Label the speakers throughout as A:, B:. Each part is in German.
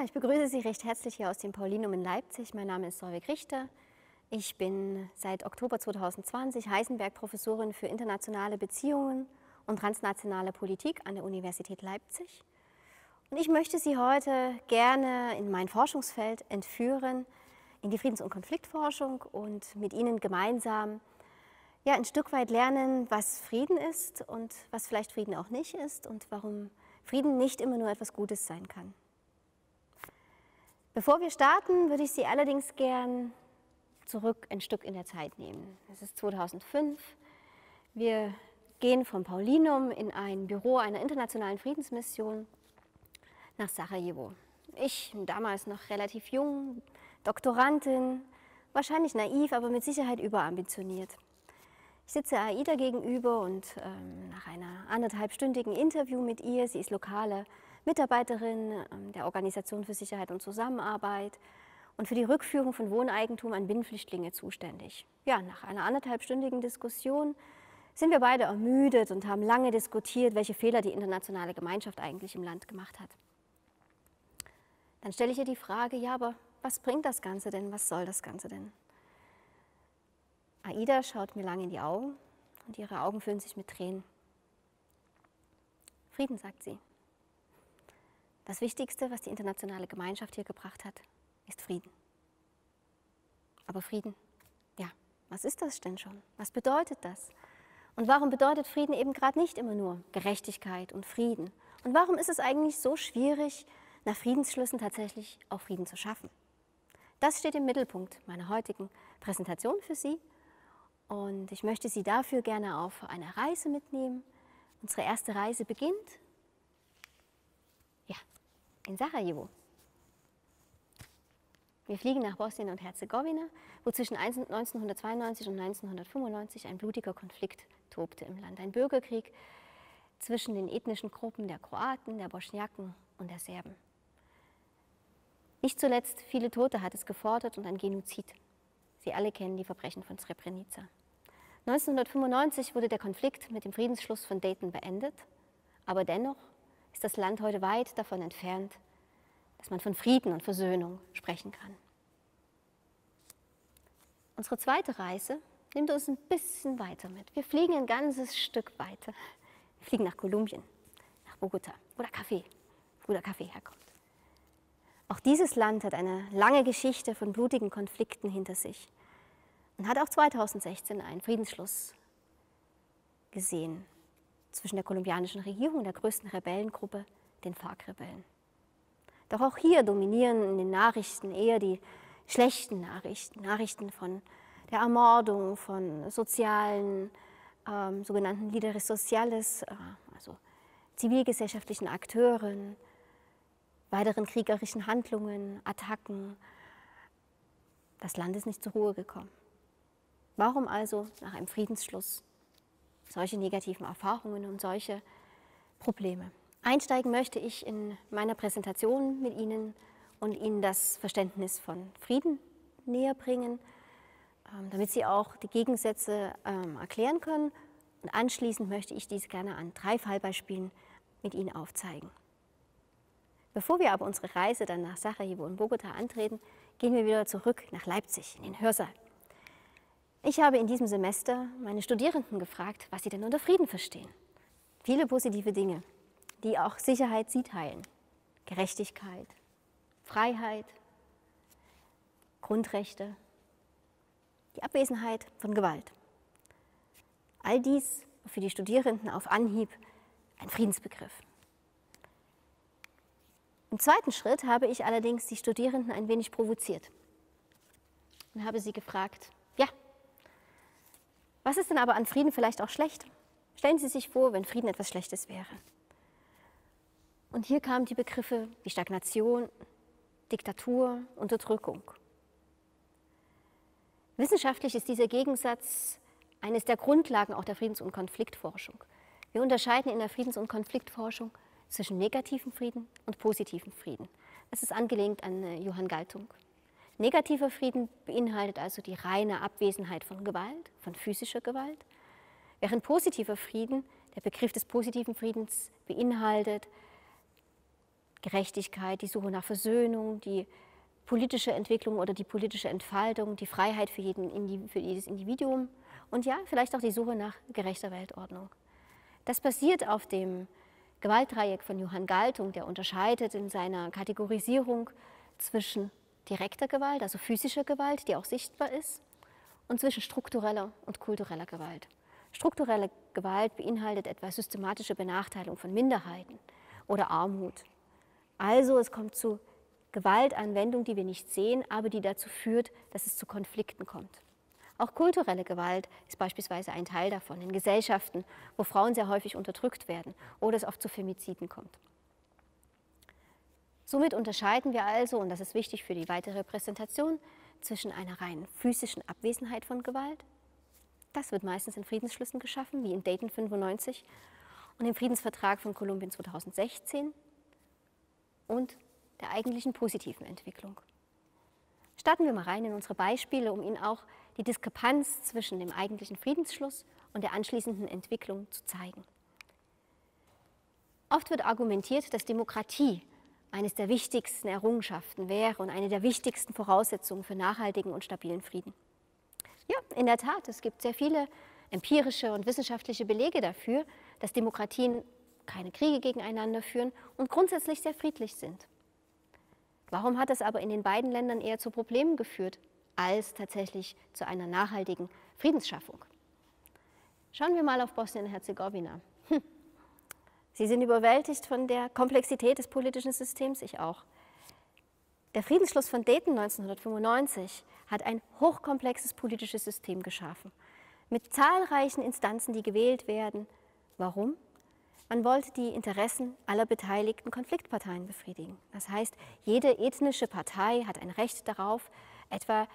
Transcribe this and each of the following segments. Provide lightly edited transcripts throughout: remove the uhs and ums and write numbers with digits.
A: ich begrüße Sie recht herzlich hier aus dem Paulinum in Leipzig. Mein Name ist Solveig Richter. Ich bin seit Oktober 2020 Heisenberg-Professorin für internationale Beziehungen und transnationale Politik an der Universität Leipzig. Und ich möchte Sie heute gerne in mein Forschungsfeld entführen, in die Friedens- und Konfliktforschung und mit Ihnen gemeinsam ein Stück weit lernen, was Frieden ist und was vielleicht Frieden auch nicht ist und warum Frieden nicht immer nur etwas Gutes sein kann. Bevor wir starten, würde ich Sie allerdings gern zurück ein Stück in der Zeit nehmen. Es ist 2005. Wir gehen vom Paulinum in ein Büro einer internationalen Friedensmission nach Sarajevo. Ich, damals noch relativ jung, Doktorandin, wahrscheinlich naiv, aber mit Sicherheit überambitioniert. Ich sitze Aida gegenüber und nach einer 1,5-stündigen Interview mit ihr, sie ist lokale Mitarbeiterin der Organisation für Sicherheit und Zusammenarbeit und für die Rückführung von Wohneigentum an Binnenflüchtlinge zuständig. Ja, nach einer 1,5-stündigen Diskussion sind wir beide ermüdet und haben lange diskutiert, welche Fehler die internationale Gemeinschaft eigentlich im Land gemacht hat. Dann stelle ich ihr die Frage, ja, aber was bringt das Ganze denn, was soll das Ganze denn? Aida schaut mir lange in die Augen und ihre Augen füllen sich mit Tränen. Frieden, sagt sie. Das Wichtigste, was die internationale Gemeinschaft hier gebracht hat, ist Frieden. Aber Frieden, ja, was ist das denn schon? Was bedeutet das? Und warum bedeutet Frieden eben gerade nicht immer nur Gerechtigkeit und Frieden? Und warum ist es eigentlich so schwierig, nach Friedensschlüssen tatsächlich auch Frieden zu schaffen? Das steht im Mittelpunkt meiner heutigen Präsentation für Sie. Und ich möchte Sie dafür gerne auf eine Reise mitnehmen. Unsere erste Reise beginnt in Sarajevo. Wir fliegen nach Bosnien und Herzegowina, wo zwischen 1992 und 1995 ein blutiger Konflikt tobte im Land. Ein Bürgerkrieg zwischen den ethnischen Gruppen der Kroaten, der Bosniaken und der Serben. Nicht zuletzt viele Tote hat es gefordert und ein Genozid. Sie alle kennen die Verbrechen von Srebrenica. 1995 wurde der Konflikt mit dem Friedensschluss von Dayton beendet, aber dennoch ist das Land heute weit davon entfernt, dass man von Frieden und Versöhnung sprechen kann. Unsere zweite Reise nimmt uns ein bisschen weiter mit. Wir fliegen ein ganzes Stück weiter. Wir fliegen nach Kolumbien, nach Bogota, wo der Kaffee herkommt. Auch dieses Land hat eine lange Geschichte von blutigen Konflikten hinter sich und hat auch 2016 einen Friedensschluss gesehen zwischen der kolumbianischen Regierung und der größten Rebellengruppe, den FARC-Rebellen. Doch auch hier dominieren in den Nachrichten eher die schlechten Nachrichten, Nachrichten von der Ermordung von sozialen, sogenannten Líderes Sociales, also zivilgesellschaftlichen Akteuren, weiteren kriegerischen Handlungen, Attacken. Das Land ist nicht zur Ruhe gekommen. Warum also nach einem Friedensschluss solche negativen Erfahrungen und solche Probleme? Einsteigen möchte ich in meiner Präsentation mit Ihnen und Ihnen das Verständnis von Frieden näher bringen, damit Sie auch die Gegensätze erklären können. Und anschließend möchte ich dies gerne an 3 Fallbeispielen mit Ihnen aufzeigen. Bevor wir aber unsere Reise dann nach Sarajevo und Bogota antreten, gehen wir wieder zurück nach Leipzig in den Hörsaal. Ich habe in diesem Semester meine Studierenden gefragt, was sie denn unter Frieden verstehen. Viele positive Dinge, die auch Sicherheit sie teilen. Gerechtigkeit, Freiheit, Grundrechte, die Abwesenheit von Gewalt. All dies für die Studierenden auf Anhieb ein Friedensbegriff. Im zweiten Schritt habe ich allerdings die Studierenden ein wenig provoziert und habe sie gefragt, was ist denn aber an Frieden vielleicht auch schlecht? Stellen Sie sich vor, wenn Frieden etwas Schlechtes wäre. Und hier kamen die Begriffe wie Stagnation, Diktatur, Unterdrückung. Wissenschaftlich ist dieser Gegensatz eines der Grundlagen auch der Friedens- und Konfliktforschung. Wir unterscheiden in der Friedens- und Konfliktforschung zwischen negativen Frieden und positiven Frieden. Das ist angelehnt an Johann Galtung. Negativer Frieden beinhaltet also die reine Abwesenheit von Gewalt, von physischer Gewalt, während positiver Frieden, der Begriff des positiven Friedens, beinhaltet Gerechtigkeit, die Suche nach Versöhnung, die politische Entwicklung oder die politische Entfaltung, die Freiheit für jedes Individuum und ja, vielleicht auch die Suche nach gerechter Weltordnung. Das basiert auf dem Gewaltdreieck von Johann Galtung, der unterscheidet in seiner Kategorisierung zwischen direkter Gewalt, also physischer Gewalt, die auch sichtbar ist, und zwischen struktureller und kultureller Gewalt. Strukturelle Gewalt beinhaltet etwa systematische Benachteiligung von Minderheiten oder Armut. Also es kommt zu Gewaltanwendung, die wir nicht sehen, aber die dazu führt, dass es zu Konflikten kommt. Auch kulturelle Gewalt ist beispielsweise ein Teil davon in Gesellschaften, wo Frauen sehr häufig unterdrückt werden oder es oft zu Femiziden kommt. Somit unterscheiden wir also, und das ist wichtig für die weitere Präsentation, zwischen einer rein physischen Abwesenheit von Gewalt. Das wird meistens in Friedensschlüssen geschaffen, wie in Dayton 95 und im Friedensvertrag von Kolumbien 2016 und der eigentlichen positiven Entwicklung. Starten wir mal rein in unsere Beispiele, um Ihnen auch die Diskrepanz zwischen dem eigentlichen Friedensschluss und der anschließenden Entwicklung zu zeigen. Oft wird argumentiert, dass Demokratie eines der wichtigsten Errungenschaften wäre und eine der wichtigsten Voraussetzungen für nachhaltigen und stabilen Frieden. Ja, in der Tat, es gibt sehr viele empirische und wissenschaftliche Belege dafür, dass Demokratien keine Kriege gegeneinander führen und grundsätzlich sehr friedlich sind. Warum hat es aber in den beiden Ländern eher zu Problemen geführt, als tatsächlich zu einer nachhaltigen Friedensschaffung? Schauen wir mal auf Bosnien-Herzegowina. Sie sind überwältigt von der Komplexität des politischen Systems, ich auch. Der Friedensschluss von Dayton 1995 hat ein hochkomplexes politisches System geschaffen, mit zahlreichen Instanzen, die gewählt werden. Warum? Man wollte die Interessen aller beteiligten Konfliktparteien befriedigen. Das heißt, jede ethnische Partei hat ein Recht darauf, etwa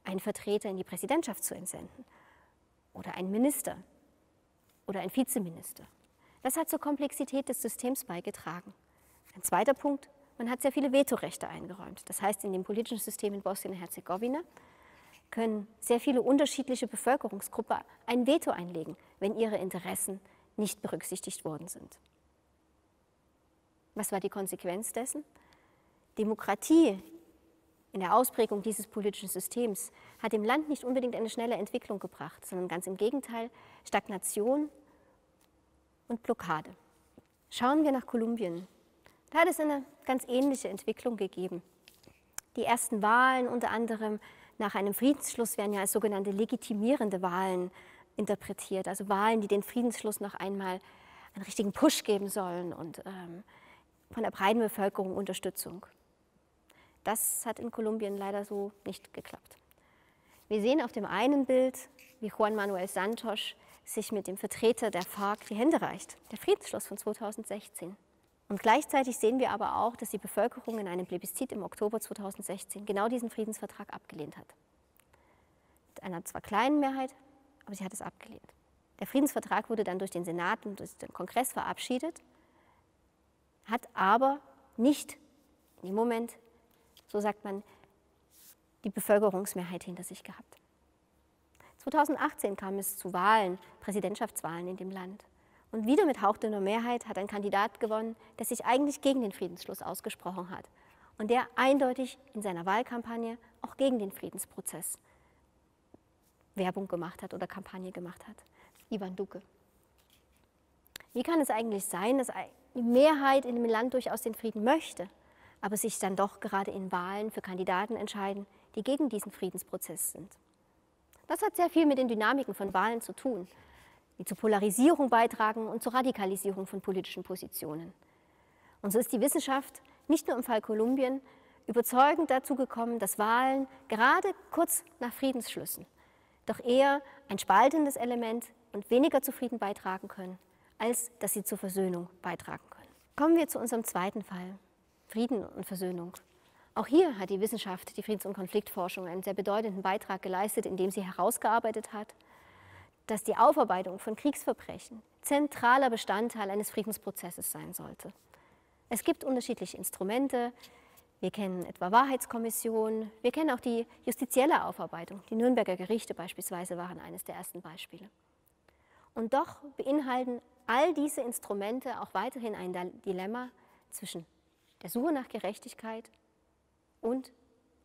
A: einen Vertreter in die Präsidentschaft zu entsenden oder einen Minister oder einen Vizeminister. Das hat zur Komplexität des Systems beigetragen. Ein zweiter Punkt, man hat sehr viele Vetorechte eingeräumt. Das heißt, in dem politischen System in Bosnien-Herzegowina können sehr viele unterschiedliche Bevölkerungsgruppen ein Veto einlegen, wenn ihre Interessen nicht berücksichtigt worden sind. Was war die Konsequenz dessen? Demokratie in der Ausprägung dieses politischen Systems hat dem Land nicht unbedingt eine schnelle Entwicklung gebracht, sondern ganz im Gegenteil Stagnation und Blockade. Schauen wir nach Kolumbien. Da hat es eine ganz ähnliche Entwicklung gegeben. Die ersten Wahlen, unter anderem nach einem Friedensschluss, werden ja als sogenannte legitimierende Wahlen interpretiert, also Wahlen, die den Friedensschluss noch einmal einen richtigen Push geben sollen und von der breiten Bevölkerung Unterstützung. Das hat in Kolumbien leider so nicht geklappt. Wir sehen auf dem einen Bild, wie Juan Manuel Santos sich mit dem Vertreter der FARC die Hände reicht, der Friedensschluss von 2016. Und gleichzeitig sehen wir aber auch, dass die Bevölkerung in einem Plebiszit im Oktober 2016 genau diesen Friedensvertrag abgelehnt hat. Mit einer zwar kleinen Mehrheit, aber sie hat es abgelehnt. Der Friedensvertrag wurde dann durch den Senat und durch den Kongress verabschiedet, hat aber nicht in dem Moment, so sagt man, die Bevölkerungsmehrheit hinter sich gehabt. 2018 kam es zu Wahlen, Präsidentschaftswahlen in dem Land. Und wieder mit hauchdünner Mehrheit hat ein Kandidat gewonnen, der sich eigentlich gegen den Friedensschluss ausgesprochen hat und der eindeutig in seiner Wahlkampagne auch gegen den Friedensprozess Werbung gemacht hat oder Kampagne gemacht hat. Ivan Duque. Wie kann es eigentlich sein, dass die Mehrheit in dem Land durchaus den Frieden möchte, aber sich dann doch gerade in Wahlen für Kandidaten entscheiden, die gegen diesen Friedensprozess sind? Das hat sehr viel mit den Dynamiken von Wahlen zu tun, die zur Polarisierung beitragen und zur Radikalisierung von politischen Positionen. Und so ist die Wissenschaft nicht nur im Fall Kolumbien überzeugend dazu gekommen, dass Wahlen gerade kurz nach Friedensschlüssen doch eher ein spaltendes Element und weniger zu Frieden beitragen können, als dass sie zur Versöhnung beitragen können. Kommen wir zu unserem zweiten Fall, Frieden und Versöhnung. Auch hier hat die Wissenschaft, die Friedens- und Konfliktforschung, einen sehr bedeutenden Beitrag geleistet, indem sie herausgearbeitet hat, dass die Aufarbeitung von Kriegsverbrechen zentraler Bestandteil eines Friedensprozesses sein sollte. Es gibt unterschiedliche Instrumente. Wir kennen etwa Wahrheitskommissionen, wir kennen auch die justizielle Aufarbeitung. Die Nürnberger Gerichte beispielsweise waren eines der ersten Beispiele. Und doch beinhalten all diese Instrumente auch weiterhin ein Dilemma zwischen der Suche nach Gerechtigkeit und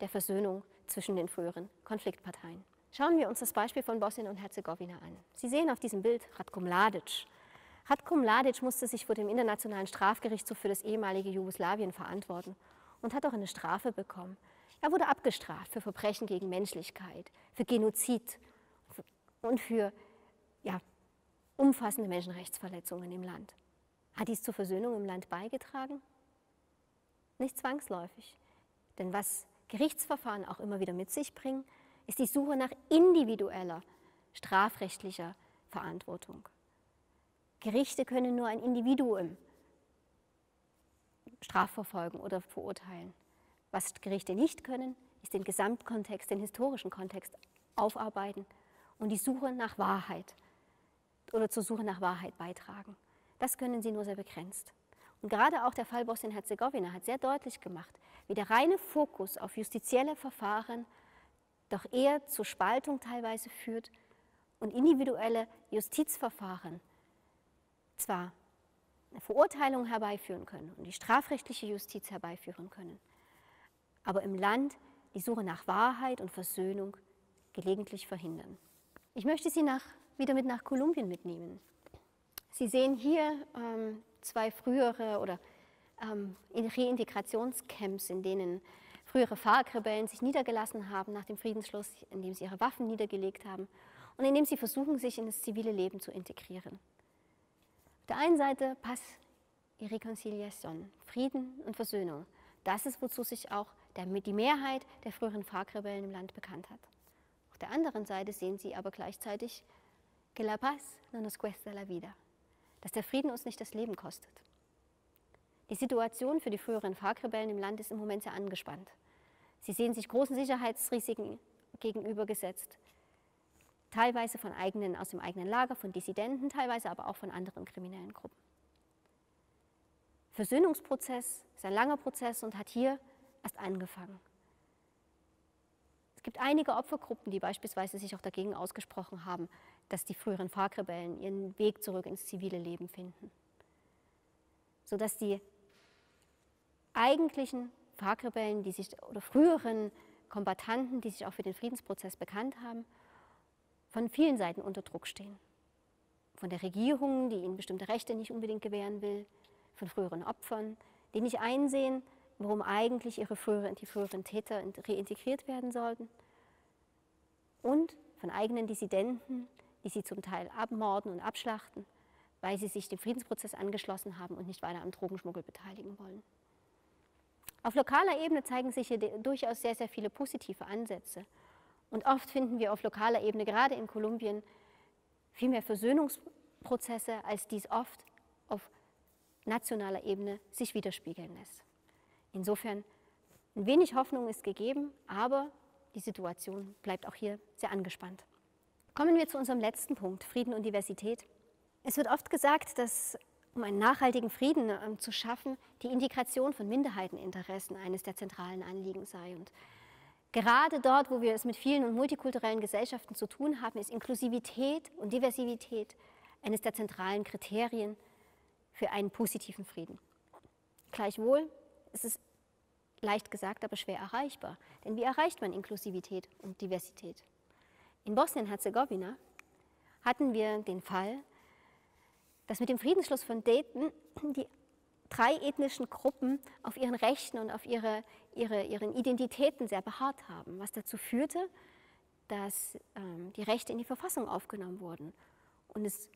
A: der Versöhnung zwischen den früheren Konfliktparteien. Schauen wir uns das Beispiel von Bosnien und Herzegowina an. Sie sehen auf diesem Bild Ratko Mladic. Ratko Mladic musste sich vor dem Internationalen Strafgerichtshof für das ehemalige Jugoslawien verantworten und hat auch eine Strafe bekommen. Er wurde abgestraft für Verbrechen gegen Menschlichkeit, für Genozid und für umfassende Menschenrechtsverletzungen im Land. Hat dies zur Versöhnung im Land beigetragen? Nicht zwangsläufig. Denn was Gerichtsverfahren auch immer wieder mit sich bringen, ist die Suche nach individueller strafrechtlicher Verantwortung. Gerichte können nur ein Individuum strafverfolgen oder verurteilen. Was Gerichte nicht können, ist den Gesamtkontext, den historischen Kontext aufarbeiten und die Suche nach Wahrheit oder zur Suche nach Wahrheit beitragen. Das können sie nur sehr begrenzt. Und gerade auch der Fall Bosnien-Herzegowina hat sehr deutlich gemacht, wie der reine Fokus auf justizielle Verfahren doch eher zur Spaltung teilweise führt und individuelle Justizverfahren zwar eine Verurteilung herbeiführen können und die strafrechtliche Justiz herbeiführen können, aber im Land die Suche nach Wahrheit und Versöhnung gelegentlich verhindern. Ich möchte Sie wieder mit nach Kolumbien mitnehmen. Sie sehen hier zwei frühere oder Reintegrationscamps, in denen frühere FARC-Rebellen sich niedergelassen haben nach dem Friedensschluss, in dem sie ihre Waffen niedergelegt haben und in dem sie versuchen, sich in das zivile Leben zu integrieren. Auf der einen Seite Paz y Reconciliación, Frieden und Versöhnung. Das ist, wozu sich auch die Mehrheit der früheren FARC-Rebellen im Land bekannt hat. Auf der anderen Seite sehen sie aber gleichzeitig que la paz no nos cuesta la vida, dass der Frieden uns nicht das Leben kostet. Die Situation für die früheren FARC-Rebellen im Land ist im Moment sehr angespannt. Sie sehen sich großen Sicherheitsrisiken gegenübergesetzt, teilweise aus dem eigenen Lager, von Dissidenten, teilweise aber auch von anderen kriminellen Gruppen. Versöhnungsprozess ist ein langer Prozess und hat hier erst angefangen. Es gibt einige Opfergruppen, die beispielsweise sich auch dagegen ausgesprochen haben, dass die früheren FARC-Rebellen ihren Weg zurück ins zivile Leben finden, sodass die eigentlichen FARC-Rebellen, oder früheren Kombattanten, die sich auch für den Friedensprozess bekannt haben, von vielen Seiten unter Druck stehen. Von der Regierung, die ihnen bestimmte Rechte nicht unbedingt gewähren will, von früheren Opfern, die nicht einsehen, warum eigentlich die früheren Täter reintegriert werden sollten, und von eigenen Dissidenten, die sie zum Teil abmorden und abschlachten, weil sie sich dem Friedensprozess angeschlossen haben und nicht weiter am Drogenschmuggel beteiligen wollen. Auf lokaler Ebene zeigen sich hier durchaus sehr, sehr viele positive Ansätze. Und oft finden wir auf lokaler Ebene, gerade in Kolumbien, viel mehr Versöhnungsprozesse, als dies oft auf nationaler Ebene sich widerspiegeln lässt. Insofern, ein wenig Hoffnung ist gegeben, aber die Situation bleibt auch hier sehr angespannt. Kommen wir zu unserem letzten Punkt, Frieden und Diversität. Es wird oft gesagt, dass, um einen nachhaltigen Frieden zu schaffen, die Integration von Minderheiteninteressen eines der zentralen Anliegen sei. Und gerade dort, wo wir es mit vielen und multikulturellen Gesellschaften zu tun haben, ist Inklusivität und Diversität eines der zentralen Kriterien für einen positiven Frieden. Gleichwohl ist es leicht gesagt, aber schwer erreichbar. Denn wie erreicht man Inklusivität und Diversität? In Bosnien-Herzegowina hatten wir den Fall, dass mit dem Friedensschluss von Dayton die 3 ethnischen Gruppen auf ihren Rechten und auf ihren Identitäten sehr beharrt haben, was dazu führte, dass die Rechte in die Verfassung aufgenommen wurden und es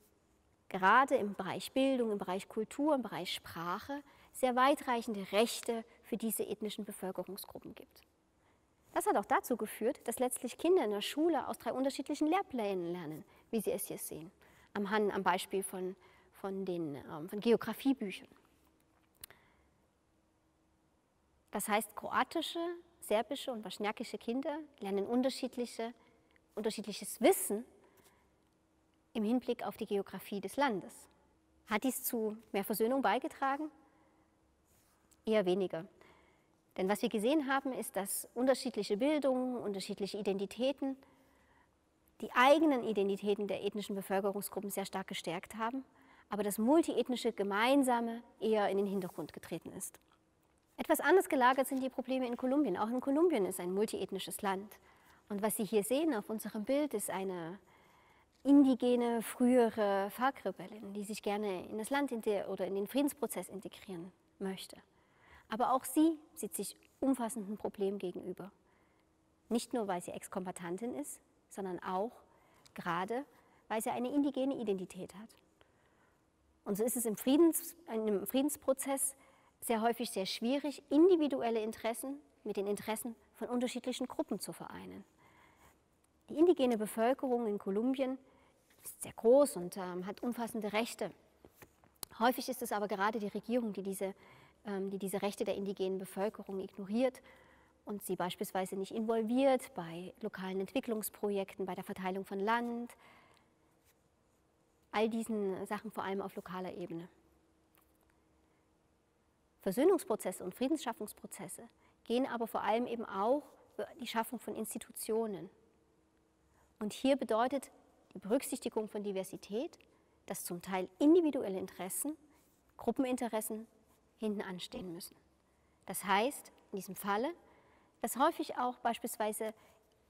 A: gerade im Bereich Bildung, im Bereich Kultur, im Bereich Sprache sehr weitreichende Rechte für diese ethnischen Bevölkerungsgruppen gibt. Das hat auch dazu geführt, dass letztlich Kinder in der Schule aus 3 unterschiedlichen Lehrplänen lernen, wie Sie es hier sehen, am Beispiel von Geografiebüchern. Das heißt, kroatische, serbische und bosniakische Kinder lernen unterschiedliches Wissen im Hinblick auf die Geografie des Landes. Hat dies zu mehr Versöhnung beigetragen? Eher weniger. Denn was wir gesehen haben, ist, dass unterschiedliche Bildungen, unterschiedliche Identitäten die eigenen Identitäten der ethnischen Bevölkerungsgruppen sehr stark gestärkt haben, aber das multiethnische Gemeinsame eher in den Hintergrund getreten ist. Etwas anders gelagert sind die Probleme in Kolumbien. Auch in Kolumbien ist ein multiethnisches Land. Und was Sie hier sehen auf unserem Bild, ist eine indigene, frühere FARC-Rebellin, die sich gerne in das Land oder in den Friedensprozess integrieren möchte. Aber auch sie sieht sich umfassenden Problemen gegenüber. Nicht nur, weil sie Ex-Kombattantin ist, sondern auch gerade, weil sie eine indigene Identität hat. Und so ist es im Friedensprozess sehr häufig sehr schwierig, individuelle Interessen mit den Interessen von unterschiedlichen Gruppen zu vereinen. Die indigene Bevölkerung in Kolumbien ist sehr groß und hat umfassende Rechte. Häufig ist es aber gerade die Regierung, die diese Rechte der indigenen Bevölkerung ignoriert und sie beispielsweise nicht involviert bei lokalen Entwicklungsprojekten, bei der Verteilung von Land, all diesen Sachen vor allem auf lokaler Ebene. Versöhnungsprozesse und Friedensschaffungsprozesse gehen aber vor allem eben auch über die Schaffung von Institutionen. Und hier bedeutet die Berücksichtigung von Diversität, dass zum Teil individuelle Interessen, Gruppeninteressen hinten anstehen müssen. Das heißt, in diesem Falle, dass häufig auch beispielsweise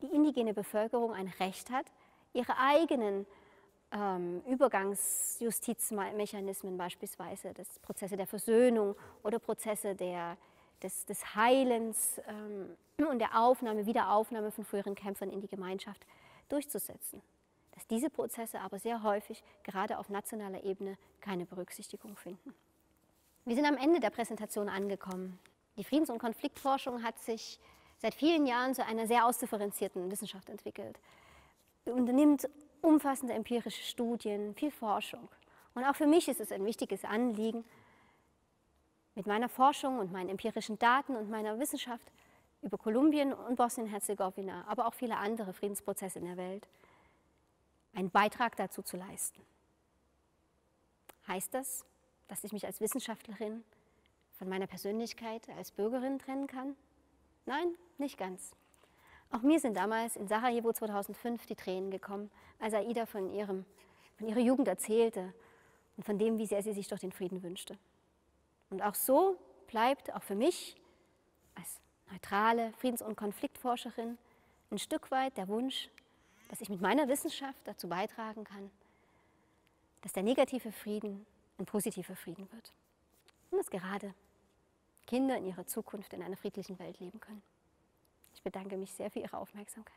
A: die indigene Bevölkerung ein Recht hat, ihre eigenen Übergangsjustizmechanismen, beispielsweise das Prozesse der Versöhnung oder Prozesse des Heilens und der Wiederaufnahme von früheren Kämpfern in die Gemeinschaft durchzusetzen. Dass diese Prozesse aber sehr häufig, gerade auf nationaler Ebene, keine Berücksichtigung finden. Wir sind am Ende der Präsentation angekommen. Die Friedens- und Konfliktforschung hat sich seit vielen Jahren zu einer sehr ausdifferenzierten Wissenschaft entwickelt. Sie unternimmt umfassende empirische Studien, viel Forschung. Und auch für mich ist es ein wichtiges Anliegen, mit meiner Forschung und meinen empirischen Daten und meiner Wissenschaft über Kolumbien und Bosnien-Herzegowina, aber auch viele andere Friedensprozesse in der Welt, einen Beitrag dazu zu leisten. Heißt das, dass ich mich als Wissenschaftlerin von meiner Persönlichkeit als Bürgerin trennen kann? Nein, nicht ganz. Auch mir sind damals in Sarajevo 2005 die Tränen gekommen, als Aida von ihrer Jugend erzählte und von dem, wie sehr sie sich doch den Frieden wünschte. Und auch so bleibt auch für mich als neutrale Friedens- und Konfliktforscherin ein Stück weit der Wunsch, dass ich mit meiner Wissenschaft dazu beitragen kann, dass der negative Frieden ein positiver Frieden wird. Und dass gerade Kinder in ihrer Zukunft in einer friedlichen Welt leben können. Ich bedanke mich sehr für Ihre Aufmerksamkeit.